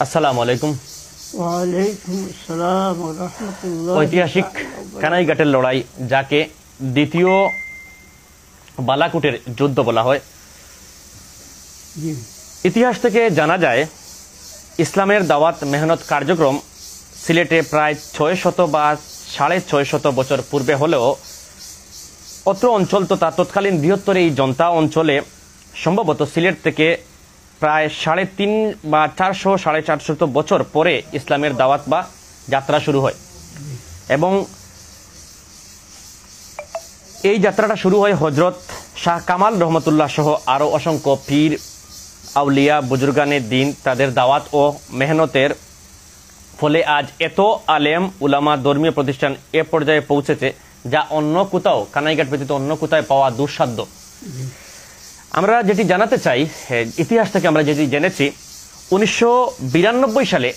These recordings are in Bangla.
আসসালামু আলাইকুম। ওয়ালাইকুম আসসালাম ওয়া রাহমাতুল্লাহ। ঐতিহাসিক কানাইঘাটের লড়াই, যাকে দ্বিতীয় বালাকোটের যুদ্ধ বলা হয়, ইতিহাস থেকে জানা যায় ইসলামের দাওয়াত মেহনত কার্যক্রম সিলেটে প্রায় 600 বা 650 বছর পূর্বে হলেও অত্র অঞ্চল তথা তৎকালীন বৃহত্তর এই জনতা অঞ্চলে সম্ভবত সিলেট থেকে প্রায় 350 বা 400-450 বছর পরে ইসলামের দাওয়াত বা যাত্রা শুরু হয় এবং এই যাত্রাটা শুরু হয় হজরত শাহ কামাল রহমতুল্লাহ সহ আরও অসংখ্য পীর আউলিয়া বুজুর্গানের দিন তাদের দাওয়াত ও মেহনতের ফলে আজ এত আলেম উলামা ধর্মীয় প্রতিষ্ঠান এ পর্যায়ে পৌঁছেছে যা অন্য কোথাও, কানাইঘাট ব্যতীত অন্য কোথায় পাওয়া দুঃসাধ্য। আমরা যেটি জানাতে চাই, ইতিহাস থেকে আমরা যেটি জেনেছি, 1992 সালে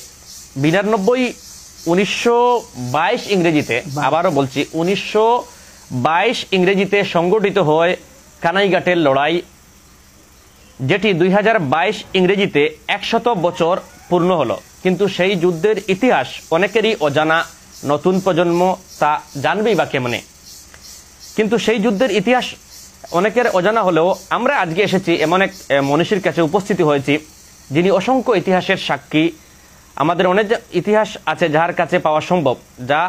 1922 ইংরেজিতে, আবারও বলছি 1922 ইংরেজিতে সংগঠিত হয় কানাইঘাটের লড়াই, যেটি 2022 ইংরেজিতে 100 বছর পূর্ণ হলো। কিন্তু সেই যুদ্ধের ইতিহাস অনেকেরই অজানা, নতুন প্রজন্ম তা জানবেই বা কেমনে। কিন্তু সেই যুদ্ধের ইতিহাস অনেকের অজানা হলেও আমরা আজকে এসেছি এমন এক মনীষীর কাছে উপস্থিত হয়েছি যিনি অসংখ্য ইতিহাসের সাক্ষী। আমাদের অনেক ইতিহাস আছে যার কাছে পাওয়া সম্ভব, যা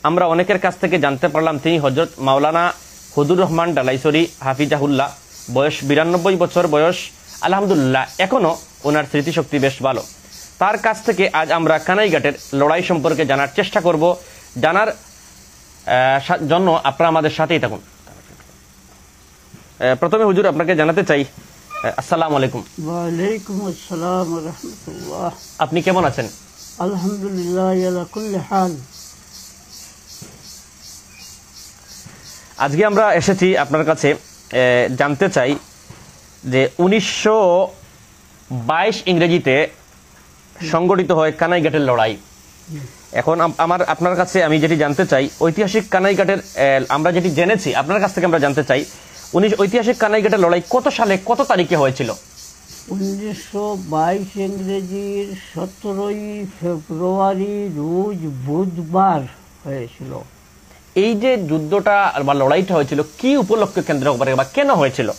আমরা অনেকের কাছ থেকে জানতে পারলাম। তিনি হজরত মাওলানা হুদুর রহমান ডালাইসরি হাফিজাহুল্লাহ, বয়স 92 বছর বয়স, আলহামদুলিল্লাহ এখনো ওনার স্মৃতিশক্তি বেশ ভালো। তার কাছ থেকে আজ আমরা কানাইঘাটের লড়াই সম্পর্কে জানার চেষ্টা করব। জানার জন্য আপনারা আমাদের সাথেই থাকুন। প্রথমে হুজুর আপনাকে জানাতে চাই, আসসালামু আলাইকুম। ওয়ালাইকুম আসসালাম ওয়া রাহমাতুল্লাহ। আপনি কেমন আছেন? আলহামদুলিল্লাহ আলা কুল্লি হাল। আজকে আমরা এসেছি আপনার কাছে জানতে চাই যে 1922 ইংরেজিতে সংগঠিত হয় কানাইঘাটের লড়াই। এখন আপনার কাছে আমি যেটি জানতে চাই, ঐতিহাসিক কানাইঘাটের আমরা যেটি জেনেছি আপনার কাছ থেকে আমরা জানতে চাই, ঐতিহাসিক কানাইঘাটের লড়াই কত সালে কত তারিখে হয়েছিল? 1922 ইংরেজির 17 ফেব্রুয়ারি রোজ বুধবার হয়েছিল। এই যে যুদ্ধটা বা লড়াইটা হয়েছিল কি উপলক্ষে কেন্দ্র করে বা কেন হয়েছিল?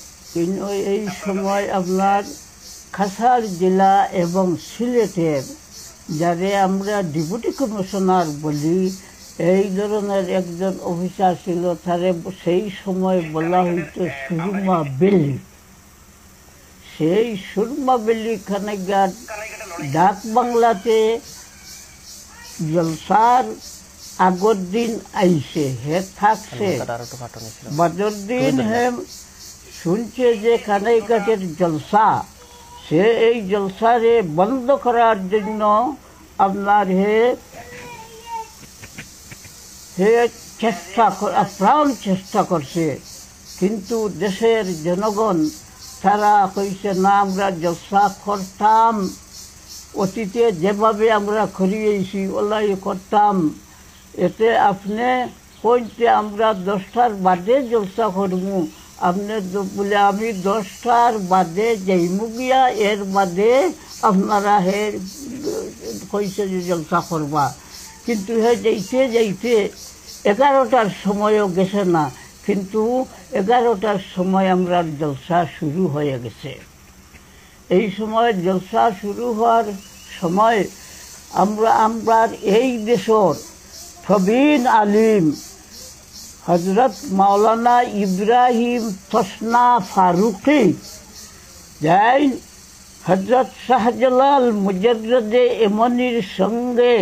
এই সময় আপনার কাছাড় জেলা এবং সিলেটের, যারে আমরা ডেপুটি কমিশনার বলি, এই ধরনের একজন অফিসার ছিল। তারে সেই সময় বলা হইত সুরমা বেলি। সেই সুরমা বেলি কানাইঘাট ডাক বাংলাতে জলসার আগর দিন আইসে, হে থাকছে বাদর হে শুনছে যে কানাইঘাটের জলসা, সে এই জলসারে বন্ধ করার জন্য আপনার প্রাণ চেষ্টা করছে। কিন্তু দেশের জনগণ তারা কইছে না, আমরা জলসা করতাম, অতীতে যেভাবে আমরা করিয়েছি ওলাই করতাম, এতে আপনি কইতে আমরা 10টার বাদে জলসা করবো, আপনি বলে আমি 10টার বাদে যাইমু গিয়া, এর বাদে আপনারা কইছে যে জলসা করবা। কিন্তু যাইতে যাইতে 11টার সময়ও গেছে না, কিন্তু 11টার সময় আমরা জলসা শুরু হয়ে গেছে। এই সময় জলসা শুরু হওয়ার সময় আমরা এই দেশের প্রবীণ আলিম হজরত মাওলানা ইব্রাহিম তসনা ফারুকি, যাই হজরত শাহজালাল মুজাদ্দেদে এমনির সঙ্গে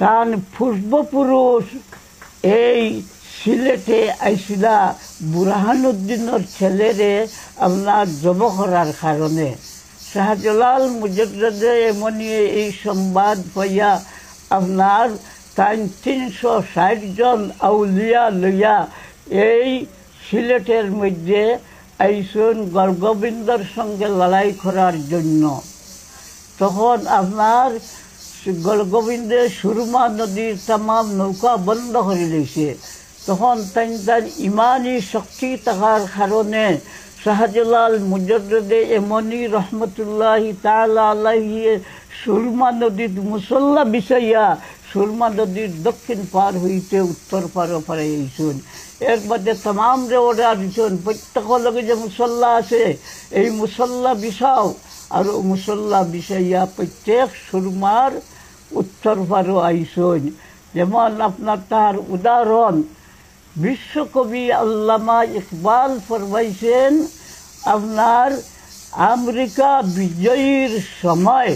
তার পূর্বপুরুষ এই সিলেটে আইসিলা বুরহানুদ্দিনের ছেলেরে আপনার জব করার কারণে। শাহজালাল মুজাদ্দেদে এমনি এই সংবাদ পাইয়া আপনার 360 জন আউলিয়া লইয়া এই সিলেটের মধ্যে আইসুন গলগোবিন্দর সঙ্গে লড়াই করার জন্য। তখন আপনার গলগোবিন্দে সুরমা নদীর তামাম নৌকা বন্ধ করে দিয়েছে। তখন তার ইমানি শক্তি থাকার কারণে শাহজালাল মুজাদ্দেদে এমনি রহমতুল্লাহি তাআলা আলাইহি সুরমা নদীর মুসল্লা বিষয়া সুরমা নদীর দক্ষিণ পার হইতে উত্তর পার পারে এইছুন। এর মধ্যে তাম রে ওরা দিছুন প্রত্যেকের লগে যে মুসল্লা আছে এই মুসল্লা বিষাও আর মুসল্লা বিষয়া প্রত্যেক সুরমার উত্তর পারও আইসুন। যেমন আপনার তার উদাহরণ বিশ্বকবি আল্লামা ইকবাল ফরমাইছেন আপনার আমেরিকা বিজয়ীর সময়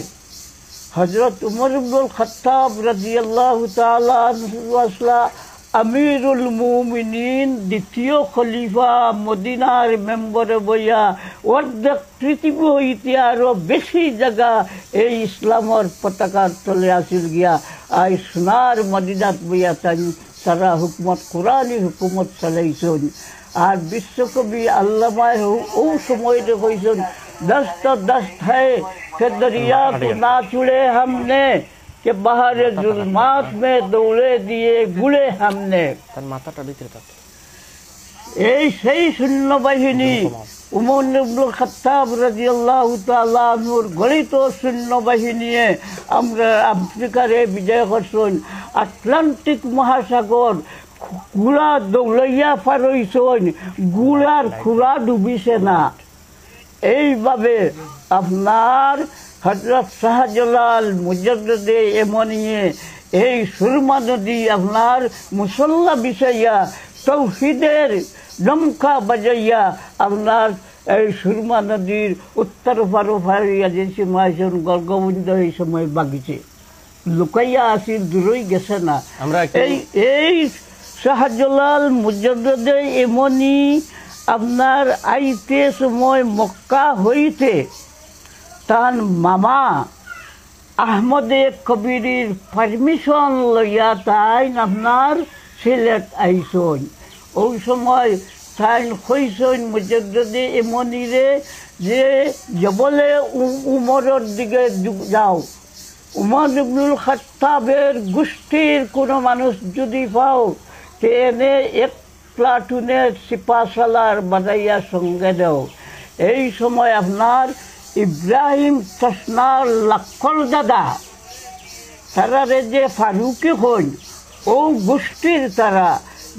হজরত উমর ইবনুল খাত্তাব রাদিয়াল্লাহু তাআলা আনহু আমিরুল মুমিনিন দ্বিতীয় খলিফা মদিনার মেম্বরে বইয়া অর্ধেক পৃথিবী হইতে আরো বেশি জায়গা এই ইসলামর পতাকার তলে আসিল গিয়া আই সোনার মদিনাত বইয়া তারা হুকুমত কোরআনী হুকুমত চালাইছেন। আর বিশ্বকবি আল্লামায় ও সময়তে কইছেন দস্ত দস্ত হ্যায় कि दरिया को ना छुड़े हमने कि बाहर जुल्मात में दौड़े दिए गुड़े हमने। এই সেই সৈন্যবাহিনী উমর ইবনুল খাত্তাব রাদিয়াল্লাহু তাআলা আনহুর গলিত সৈন্যবাহিনী আমরা আফ্রিকারে বিজয় করছেন। আটলান্টিক মহাসাগর গুড়া দৌড়াইয়া পার হইছেন, গুড়ার খুড়া ডুবিছে না। এইভাবে আপনার হযরত শাহজালাল মুজাদ্দিদে এমনিয়ে এই সুরমা নদী আপনার মুসল্লা বিষয়া তৌহিদের ডমকা বাজাইয়া আপনার এই সুরমা নদীর উত্তর পারো ফারিয়া যে সীমায়ন গর্গবন্ধ এই সময় বাগিছে লুকাইয়া আসি দূরই গেছে না। এই শাহজালাল মুজাদ্দিদে এমনি আপনার আইতে সময় মক্কা হইতে তার মামা আহমদে কবিরের পারমিশন লইয়া তাই আপনার সিলেট আইসন। ওই সময় তাই কইসন মুজাদ্দিদে এমনিরে যে জবলে উমরের দিকে যাও, উমর ইবনুল খাত্তাবের গোষ্ঠীর কোনো মানুষ যদি পাও তেনে এক প্লাটুনের সিপাশালার বাজাইয়া সঙ্গে দেও। এই সময় আপনার ইব্রাহিম তসনার লাক্কল দাদা তারারে যে ফারুকি হন ও গোষ্ঠীর তারা,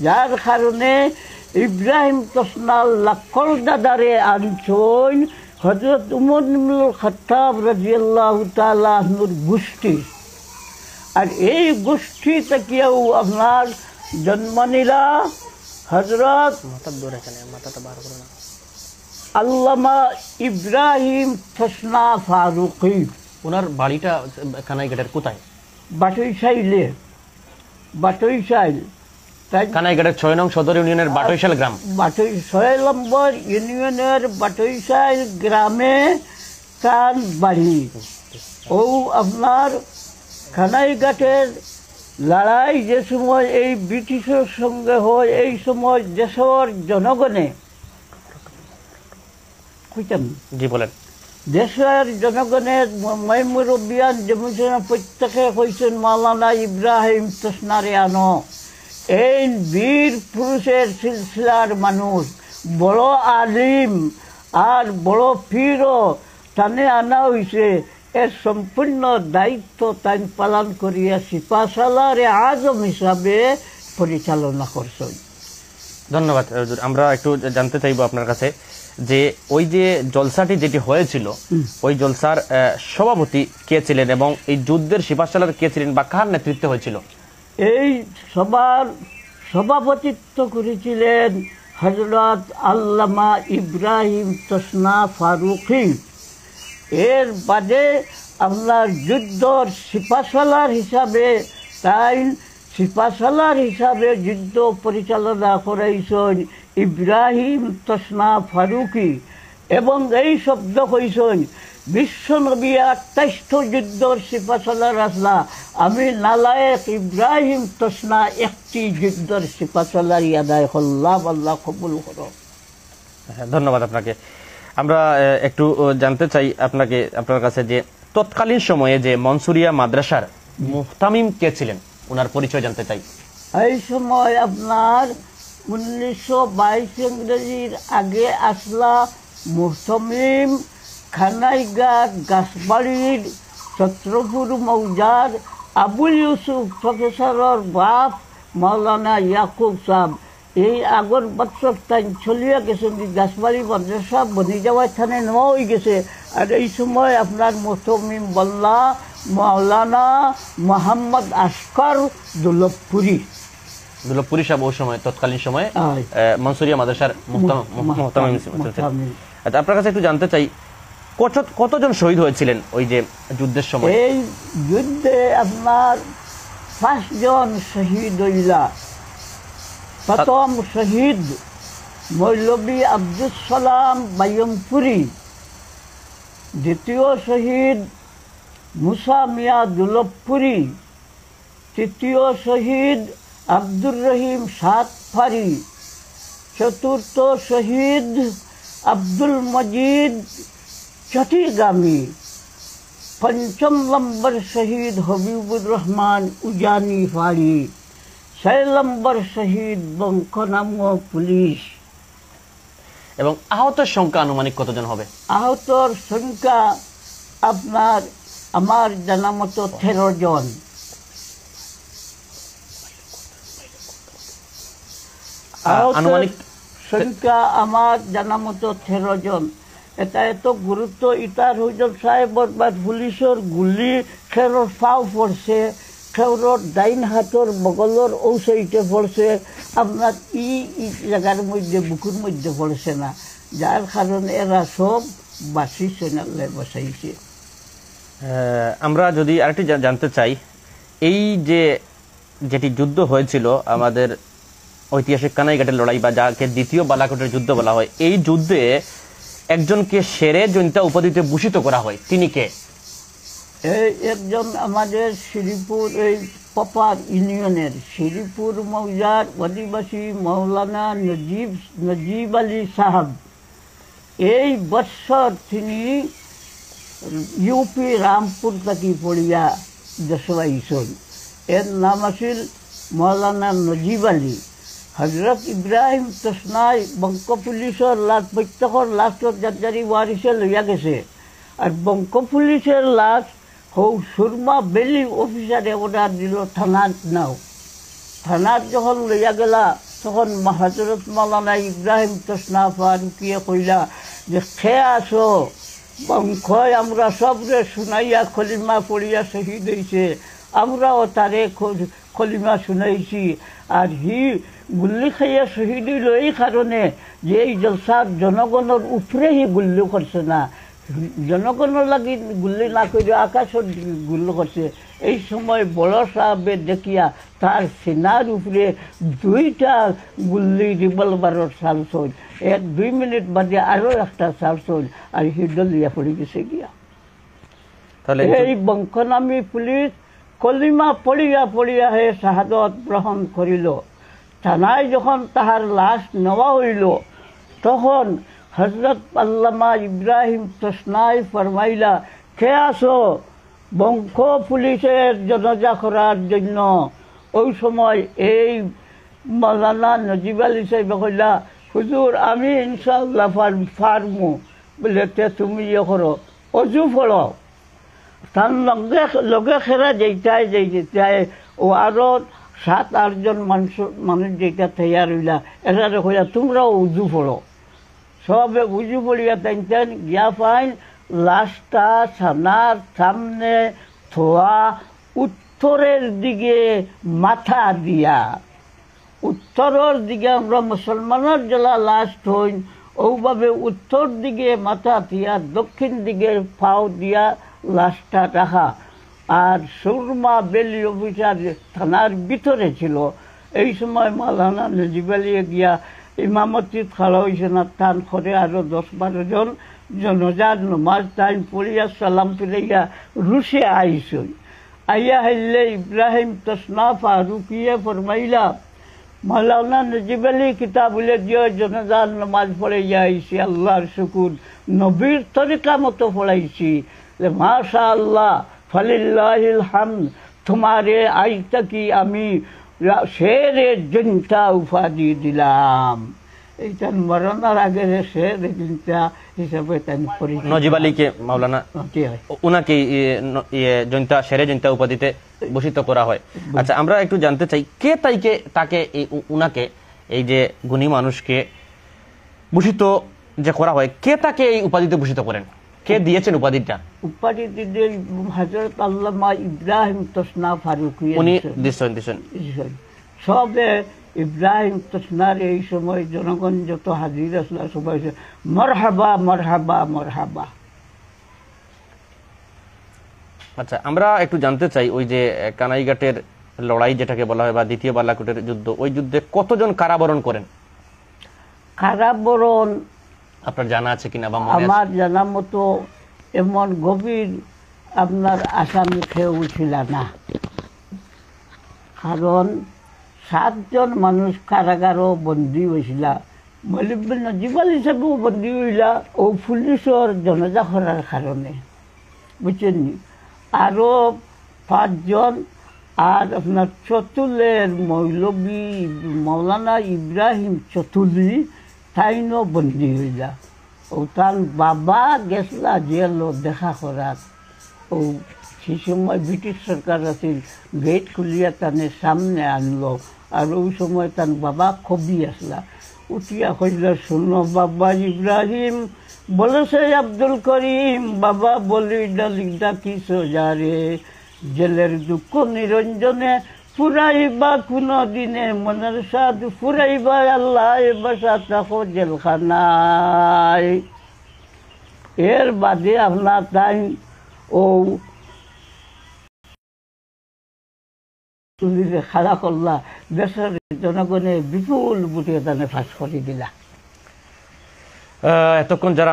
যার কারণে ইব্রাহিম তসনার লাক্কল দাদারে আনছন হযরত উমর ইবনুল খাত্তাব রাদিয়াল্লাহু তাআলা আনহুর গোষ্ঠী। আর এই গোষ্ঠী থেকেও আপনার জন্ম নিলা হযরত আল্লামা ইব্রাহিম তসনা ফারুকি। ওনার বাড়িটা কানাইঘাটের কোথায়? বাটইশাইলে, বাটইশাইল কানাইঘাটের 6 নং সদর ইউনিয়নের বাটইশাল গ্রাম, 6 নম্বর ইউনিয়নের বাটইশাইল গ্রামে তার বাড়ি। ও আপনার কানাইঘাটের লড়াই যে সময় এই ব্রিটিশের সঙ্গে হয় এই সময় দেশের জনগণে জি বলেন দেশের জনগণের মুরব্বিয়ান যেমন প্রত্যেকে কইছেন মাওলানা ইব্রাহিম তসনারে আনো। এই বীর পুরুষের সিলসিলার মানুষ বড় আলিম আর বড় পীরও টানে আনা হয়েছে। এর সম্পূর্ণ দায়িত্ব তাই পালন করিয়া সিপাশালারে আজম হিসাবে পরিচালনা করছেন। ধন্যবাদ হুজুর। আমরা একটু জানতে চাইবো আপনার কাছে যে ওই যে জলসাটি যেটি হয়েছিল ওই জলসার সভাপতি কে ছিলেন এবং এই যুদ্ধের সিপাশালার কে ছিলেন বা কার নেতৃত্বে হয়েছিল? এই সবার সভাপতিত্ব করেছিলেন হযরত আল্লামা ইব্রাহিম তসনা ফারুকি। এর বাদে আপনার যুদ্ধর সিপাশালার হিসাবে তাই সিপাশালার হিসাবে যুদ্ধ পরিচালনা করাইছেন ইব্রাহিম তসনা ফারুকি। এবং এই শব্দ কইছেন বিশ্বনবী 28 যুদ্ধর সিপাশালার আসলা, আমি নালায়েক ইব্রাহিম তসনা একটি যুদ্ধর সিপাশালার আদায় করলাম, আল্লাহ কবুল করো। ধন্যবাদ আপনাকে। আমরা একটু জানতে চাই আপনার কাছে যে তৎকালীন সময়ে যে মনসুরিয়া মাদ্রাসার মুহতামিম কে ছিলেন, ওনার পরিচয় জানতে চাই। এই সময় আপনার 1922 ইংরেজির আগে আসলা মুহতামিম খানাইঘাট গাছবাড়ির ছত্রপুর মৌজার আবুল ইউসুফ প্রফেসরের বাপ মাওলানা ইয়াকুব সাহেব এই আগর বছর তাই চলিয়া গেছে গাছবাড়ি মাদ্রাসা বনি যাওয়ার থানে নেওয়া হয়ে গেছে। আর এই সময় আপনার মোহতমিম বল্লা মাওলানা মোহাম্মদ আসকার দুলভপুরি সাহেব ওই সময় তৎকালীন সময় মনসুরিয়া মাদ্রাসার মুহতামিম ছিলেন। আচ্ছা, আপনার কাছে একটু জানতে চাই কতজন শহীদ হয়েছিলেন ওই যে যুদ্ধের সময়? এই যুদ্ধে আপনার 5 জন শহীদ হইলা। প্রথম শহীদ মৌলবী আব্দুল সালাম বাইয়মপুরি, দ্বিতীয় শহীদ মুসা মিয়া দুলভপুরি, তৃতীয় শহীদ আব্দুর রহিম সাতফারি, চতুর্থ শহীদ আব্দুল মজিদ চটিগামী, পঞ্চম নম্বর শহীদ হবিবুর রহমান উজানি ফাড়ি, 6 নম্বর শহীদ বঙ্কনাম পুলিশ। এবং আহতের সংখ্যা আনুমানিক কতজন হবে? আহতর সংখ্যা আপনার আমার জানা মতো 13 জন। আনুমানিক সংখ্যা আমার জানা মতো 13 জন। এটা এত গুরুত্ব ইতার হইজল সাহেবর বা পুলিশের গুলি খেরর ফাও পড়ছে, খেরর ডাইন হাতর বগলর ঔষধে পড়ছে, আপনার ই জায়গার মধ্যে বুকুর মধ্যে পড়ছে না, যার কারণে এরা সব বাঁচিছে না বসাইছে। আমরা যদি আরেকটি জানতে চাই, এই যেটি যুদ্ধ হয়েছিল আমাদের ঐতিহাসিক কানাইঘাটের লড়াই বা যাকে দ্বিতীয় বালাকোটের যুদ্ধ বলা হয়, এই যুদ্ধে একজনকে শেরে জৈন্তা উপাধিতে ভূষিত করা হয়, তিনি কে? এই একজন আমাদের শ্রীপুর এই পপার ইউনিয়নের শ্রীপুর মৌজার অধিবাসী মৌলানা নজিব আলী সাহেব। এই বৎসর তিনি ইউপি রামপুর থেকে পড়িয়া দেশে আইসন। এর নাম আছিল মৌলানা নজিব আলী। হজরত ইব্রাহিম তসনাই বঙ্ক পুলিশের লাশ প্রত্যেকের লাশর জারি ওয়ারিসে লইয়া গেছে। আর বঙ্ক পুলিশের লাশ হৌ সুরমা বেলি অফিসারে অর্ডার দিল থানার নাও। থানার যখন লইয়া গেলা তখন হজরত মৌলানা ইব্রাহিম তসনা ফারুকিয়ে কইলা যে খেয়ে আসো, বঙ্কয় আমরা সবরে শুনাইয়া খলিমা পড়িয়া শহীদ হয়েছে, আমরাও তারে খলিমা শুনাইছি। আর গুল্লি খাইয়া শহীদ হইল এই কারণে যে এই জলসার জনগণের উপরে গুল্লি করছে না, জনগণের লাগি গুল্লি না করে আকাশের গুল্লি করছে। এই সময় বড় সাহেবের দেখিয়া তার সেনার উপরে 2টা গুল্লি রিভলভারের চার্জ হল। 1-2 মিনিট বাদে আরো একটা চার্জ হল, আর দলিয়া পড়ে গেছে গিয়া। এই বঙ্কনামী পুলিশ কলিমা পড়িয়া হে শাহাদত গ্রহণ করিল। থানায় যখন তাহার লাশ নেওয়া হইল তখন হজরত আল্লামা ইব্রাহিম তসনাই ফরমাইলা, কে আসো বঙ্ক পুলিশের জনজা করার জন্য। ওই সময় এই মৌলানা নজিব আলী সাহেব কইলা, হুজুর আমি ইনশাআল্লাহ পারমু। বলে তুমি ইয়ে করো, অজু পড়ো। তার লগে খেরা যেটাই ও আরো 7-8 জন মানুষ যেটা তৈয়ার হইলা, এরা কইলা তোমরাও উজু পড়ো। সবে উজু পড়িয়া টাইন গিয়া পাইন লাশটা থানার সামনে থোয়া উত্তরের দিকে মাথা দিয়া। উত্তরের দিকে আমরা মুসলমানের জেলা লাশ হইন, ওভাবে উত্তর দিকে মাথা দিয়া দক্ষিণ দিকে পাও দিয়া লাশটা রাখা। আর সুরমা বেলি অফিসার থানার ভিতরে ছিল। এই সময় মাওলানা নজিব আলী গিয়া ইমামতিত খাড়া হয়েছে না, টান করে আরো 10-12 জন জনজার নমাজ টাইম পড়িয়া সালাম ফিরাইয়া রুশে আইসই। আইয়া হাইলে ইব্রাহিম তসনা ফারুকিয়ে ফরমাইলা, মাওলানা নজিব আলী কিতাবুলে দিয়ে জনজার নমাজ পড়াইয়া আইসি, আল্লাহর শুকুর, নবীর তরিকা মতো পড়াইছি। মাশা আল্লাহ ফালিল্লাহিল হামদ, তোমারে আজ তাকি আমি শেরে জনতা উপাধি দিলাম। এইটা মরণের আগে সে রেজিনটা হিসাবে তাই পরিচিত। নজিব আলীকে মাওলানা উনাকে জৈন্তা শেরে জৈন্তা উপাধিতে ভূষিত করা হয়। আচ্ছা, আমরা একটু জানতে চাই কে তাকে উনাকে এই যে গুণী মানুষকে ভূষিত যে করা হয়, কে তাকে এই উপাধিতে ভূষিত করেন, কে দিয়েছেন উপাধিটা? উপাধি দিলে হযরত আল্লামা ইব্রাহিম তসনা ফারুকী উনি দিছেন। সবে ইব্রাহিম তসনার এই সময় জনগণ যত হাজির আসলা সবাই মারহাবা মারহাবা মারহাবা। আচ্ছা, আমরা একটু জানতে চাই ওই যে কানাইঘাটের লড়াই যেটাকে বলা হয় বা দ্বিতীয় বালাকোটের যুদ্ধ, ওই যুদ্ধে কতজন কারাবরণ করেন? কারাবরণ আপনার জানা আছে কিনা বা মনে আছে? আমার জানা মতো এমন গভীর আপনার আসামি কেউ ছিল না, কারণ 7 জন মানুষ কারাগারও বন্দী হয়েছিল। মলিবিন নজিব আলী হিসাবেও বন্দী হইলা ও পুলিশের জনজা করার কারণে, বুঝছেন। আরও 5 জন আর আপনার চতুলের মৌলবী মৌলানা ইব্রাহিম চতুলি তাইনও বন্দী হইলা। ও তার বাবা গেছলা জেল দেখা করার। ও সেই সময় ব্রিটিশ সরকার আছিল, গেট খুলিয়া তানে সামনে আনলো। আর ওই সময় তার বাবা কবি আসলা, উঠিয়া কইল, শুনো বাবা ইব্রাহিম বলেছে আব্দুল করিম, বাবা বলি ডালিকটা কি সোজারে, জেলের দুঃখ নিরঞ্জনে ফুরাইবা কোনো দিনে, মনের সাদ ফুরাইবা আল্লাহ বাসা থাকো জেলখানায়। এর বাদে আপনার তাই ও খাড়া করলা, দেশের জনগণে বিপুল বুটিয়ে তানে ফাঁস করে দিলা। এতক্ষণ যারা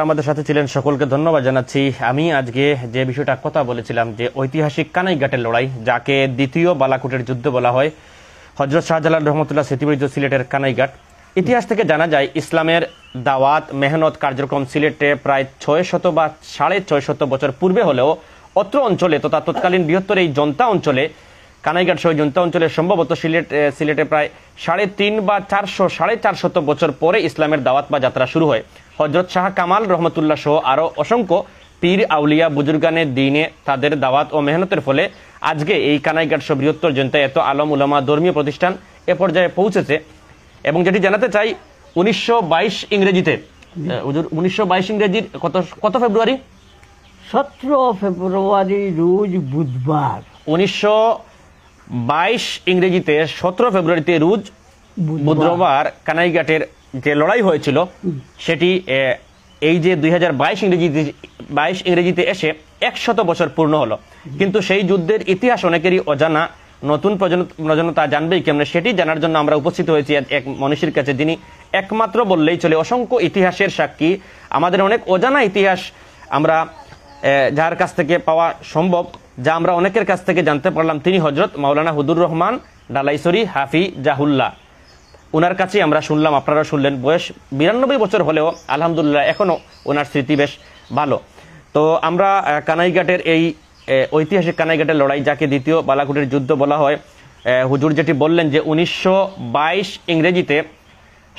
আমাদের সাথে ছিলেন সকলকে ধন্যবাদ জানাচ্ছি। আমি আজকে যে বিষয়টা কথা বলেছিলাম যে ঐতিহাসিক কানাইঘাটের লড়াই, যাকে দ্বিতীয় বালাকোটের যুদ্ধ বলা হয়, হযরত শাহজালাল রহমতুল্লাহ স্মৃতিবিজড়িত সিলেটের কানাইঘাট। ইতিহাস থেকে জানা যায় ইসলামের দাওয়াত মেহনত কার্যক্রম সিলেটে প্রায় 600 বা 650 বছর পূর্বে হলেও অত্র অঞ্চলে তথা তৎকালীন বৃহত্তর এই জনতা অঞ্চলে, কানাইঘাট সহ জনতা অঞ্চলে সম্ভবত সিলেটে প্রায় 350 বা 400 বছর পরে ইসলামের দাওয়াত বা যাত্রা শুরু হয়। হযরত শাহ কামাল রহমতুল্লাহ সহ আরো অসংখ্য পীর আউলিয়া বুজুর্গানে দিনে তাদের দাওয়াত ও মেহনতের ফলে আজকে এই কানাইঘাট সহ বৃহত্তর জনতা এত আলম উলামা ধর্মীয় প্রতিষ্ঠান এ পর্যায়ে পৌঁছেছে। এবং যেটি জানাতে চাই, 1922 ইংরেজিতে, 1922 ইংরেজির কত ফেব্রুয়ারি? 17 ফেব্রুয়ারি রোজ বুধবার। 1922 ইংরেজিতে 17 ফেব্রুয়ারিতে রোজ বুধবার কানাইঘাটের যে লড়াই হয়েছিল সেটি এই যে 2022 ইংরেজিতে এসে 100 বছর পূর্ণ হলো। কিন্তু সেই যুদ্ধের ইতিহাস অনেকেরই অজানা, নতুন প্রজন্ম তা জানবেই কেমনে, সেটি জানার জন্য আমরা উপস্থিত হয়েছি এক মনীষীর কাছে, যিনি একমাত্র বললেই চলে অসংখ্য ইতিহাসের সাক্ষী। আমাদের অনেক অজানা ইতিহাস আমরা যার কাছ থেকে পাওয়া সম্ভব, যা আমরা অনেকের কাছ থেকে জানতে পারলাম, তিনি হযরত মাওলানা হুদুর রহমান ডালাইছড়ি হাফিজাহুল্লাহ। ওনার কাছে আমরা শুনলাম, আপনারা শুনলেন। বয়স 92 বছর হলেও আলহামদুলিল্লাহ এখনো ওনার স্মৃতি বেশ ভালো। তো আমরা কানাইঘাটের এই ঐতিহাসিক কানাইঘাটের লড়াই, যাকে দ্বিতীয় বালাকোটের যুদ্ধ বলা হয়, হুজুর যেটি বললেন যে 1922 ইংরেজিতে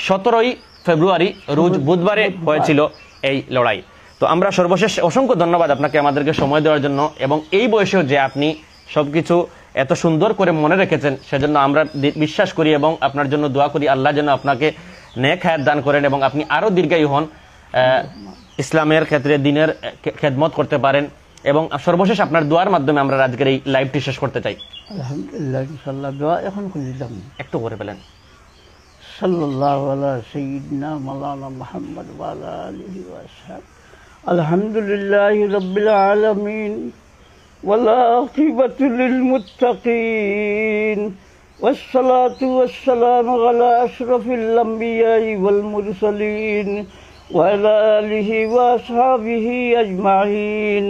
17 ফেব্রুয়ারি রোজ বুধবারে হয়েছিল এই লড়াই। তো আমরা সর্বশেষ অসংখ্য ধন্যবাদ আপনাকে আমাদেরকে সময় দেওয়ার জন্য, এবং এই বয়সেও যে আপনি সবকিছু এত সুন্দর করে মনে রেখেছেন, সেজন্য আমরা বিশ্বাস করি এবং আপনার জন্য দোয়া করি আল্লাহ যেন আপনাকে নেক হায়াত দান করেন এবং আপনি আরো দীর্ঘায়ু হন, ইসলামের ক্ষেত্রে দিনের খেদমত করতে পারেন। এবং সর্বশেষ আপনার দোয়ার মাধ্যমে আমরা আজকের এই লাইভটি শেষ করতে চাই। আলহামদুলিল্লাহ, ইনশাআল্লাহ দোয়া এখন করে দিলাম, একটু করে ফেলেন। সাল্লাল্লাহু আলা সাইয়্যিদিনা মাওলানা মুহাম্মদ ওয়া আলা আলিহি ওয়া আসহাবিহি। আলহামদুলিল্লাহি রাব্বিল আলামিন ওয়াল আকিবাতু লিল মুত্তাকিন والصلاة والسلام على أشرف الأنبياء والمرسلين وعلى آله وأصحابه أجمعين.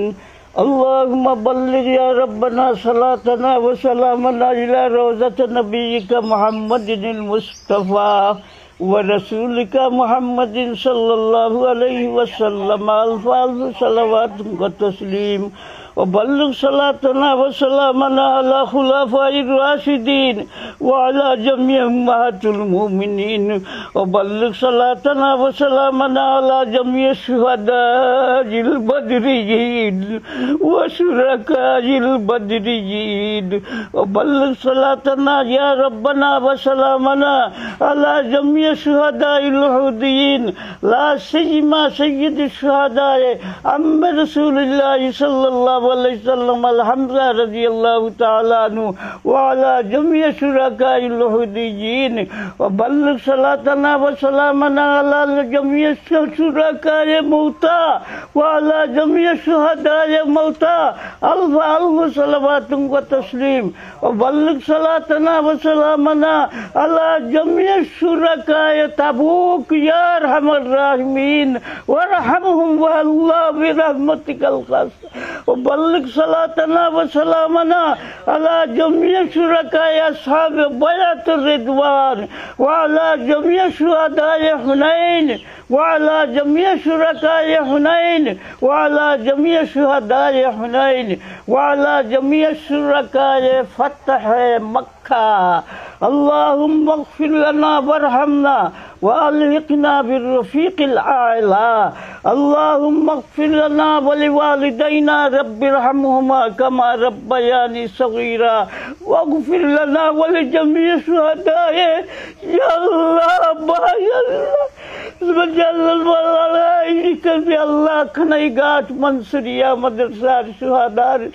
اللهم بلغ يا ربنا صلاتنا وسلامنا إلى روضة نبيك محمد المصطفى ورسولك محمد صلى الله عليه وسلم. ألف صلوات وتسليم. وبلغ صلاتنا وسلامنا على خلفاء الراشدين وعلى جميع أمهات المؤمنين وبلغ صلاتنا وسلامنا على جميع الشهداء البدريين وشركاء البدريين وبلغ صلاتنا يا ربنا وسلامنا على جميع شهداء الأحديين لا سيما سيد الشهداء عم رسول الله صلى الله عليه وسلم الحمزة رضي الله تعالى عنه وعلى جميع شركاء الأحديين وبلغ صلاتنا وسلامنا على جميع شركاء موتى وعلى جميع شهداء موتى ألف ألف صلوات وتسليم وبلغ صلاتنا وسلامنا على جميع شركاء تبوك يا أرحم الراحمين وارحمهم والله برحمتك الخاصة وبلغ صلاتنا وسلامنا على جميع شركاء أصحاب بيعة الرضوان وعلى جميع شهداء حنين وعلى جميع شركاء حنين وعلى جميع شهداء حنين وعلى جميع شركاء فتح مكة اللهم اغفر لنا وارحمنا وألحقنا بالرفيق الأعلى اللهم اغفر لنا ولوالدينا رب ارحمهما كما ربياني صغيرا واغفر لنا ولجميع الشهداء يا الله يا الله جل الملائكة يا الله كنيغات منصورية مدرسة الشهداء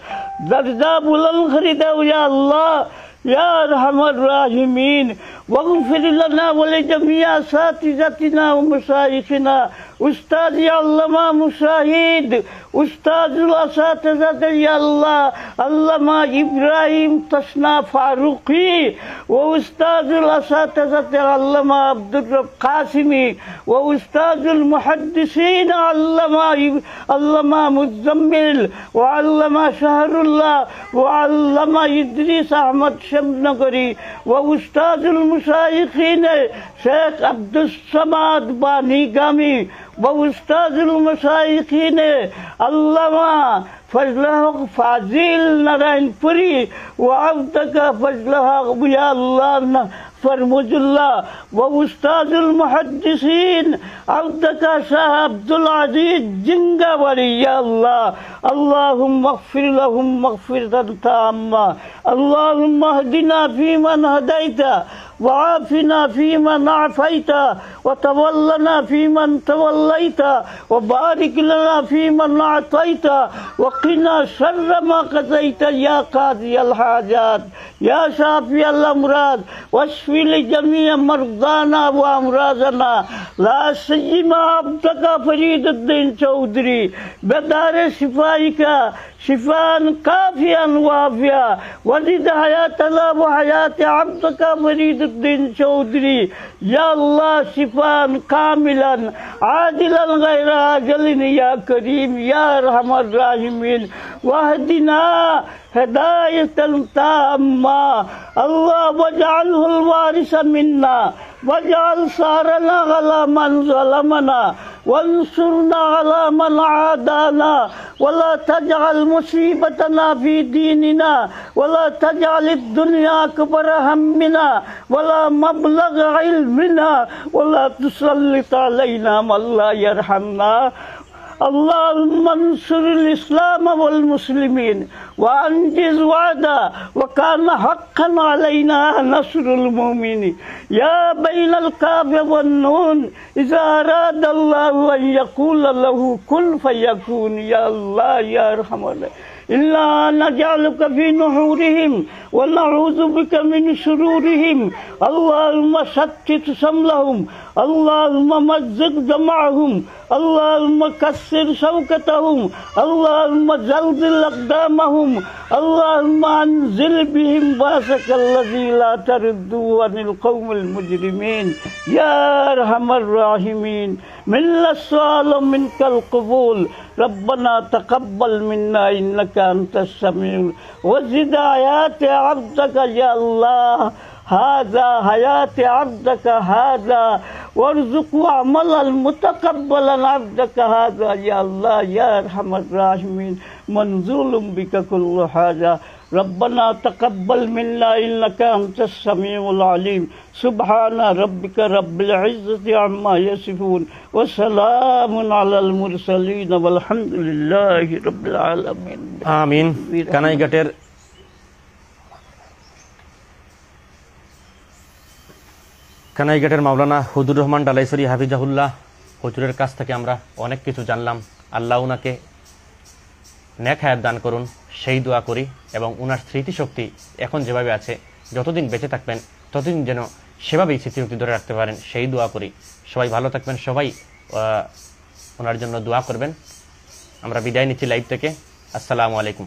درجة بلند خريدة يا الله يا أرحم الراحمين واغفر لنا ولجميع أساتذتنا ومشايخنا أستاذ علامة مشاهد أستاذ الأساتذة يا الله علامة إبراهيم تشنا فاروقي وأستاذ الأساتذة علامة عبد الرب قاسمي وأستاذ المحدثين علامة مزمل وعلامة شهر الله وعلامة إدريس أحمد شمنغري وأستاذ المشايخين شيخ عبد الصمد باني قامي وأستاذ المشايخين علامة فضلها فاضل نارائن پوری وعبدك فضلها يا الله فرمج الله وأستاذ المحدثين عبدك شاه عبد العزيز جنگاوری يا الله اللهم اغفر لهم مغفرة تامة اللهم اهدنا فيمن هديت وعافنا فيمن عافيت وتولنا فيمن توليت وبارك لنا فيمن أعطيت وقنا شر ما قضيت يا قاضي الحاجات يا شافي الأمراض واشف لجميع مرضانا وأمراضنا لا سيما عبدك فريد الدين چودھری بدار شفائك شفاء كافيا وافيا وزد حياتنا وحياة عبدك فريد الدين چودھری يا الله شفاء كاملا عاجلا غير عاجل يا كريم يا أرحم الراحمين واهدنا هداية تامة الله واجعله الوارث منا واجعل ثارنا على من ظلمنا وانصرنا على من عادانا ولا تجعل مصيبتنا في ديننا ولا تجعل الدنيا أكبر همنا ولا مبلغ علمنا ولا تسلط علينا من لا يرحمنا اللهم انصر الإسلام والمسلمين وأنجز وعدا وكان حقا علينا نصر المؤمنين يا بين الكاف والنون إذا أراد الله أن يقول له كن فيكون يا الله يا أرحم الراحمين إلا نجعلك في نحورهم ونعوذ بك من شرورهم اللهم شتت شملهم اللهم مزق جمعهم اللهم كسر شوكتهم اللهم زلزل أقدامهم اللهم أنزل بهم بأسك الذي لا ترد عن القوم المجرمين يا أرحم الراحمين من السؤال منك القبول ربنا تقبل منا إنك أنت السميع وزد آيات عبدك يا الله هذا حياة عبدك هذا وارزقه عملا متقبلا عبدك هذا يا الله يا أرحم الراحمين منزول بك كل هذا ربنا تقبل منا إنك أنت السميع العليم سبحان ربك رب العزة عما يصفون وسلام على المرسلين والحمد لله رب العالمين আমিন। কানাইঘাটের মাওলানা হুজুর রহমান ডালাইছড়ি হাফিজাহুল্লাহ হুজুরের কাছ থেকে আমরা অনেক কিছু জানলাম। আল্লাহ উনাকে নেক হায়াত দান করুন সেই দোয়া করি, এবং উনার স্মৃতিশক্তি এখন যেভাবে আছে যতদিন বেঁচে থাকবেন ততদিন যেন সেভাবেই স্মৃতিশক্তি ধরে রাখতে পারেন সেই দোয়া করি। সবাই ভালো থাকবেন, সবাই ওনার জন্য দোয়া করবেন। আমরা বিদায় নিচ্ছি লাইভ থেকে। আসসালামু আলাইকুম।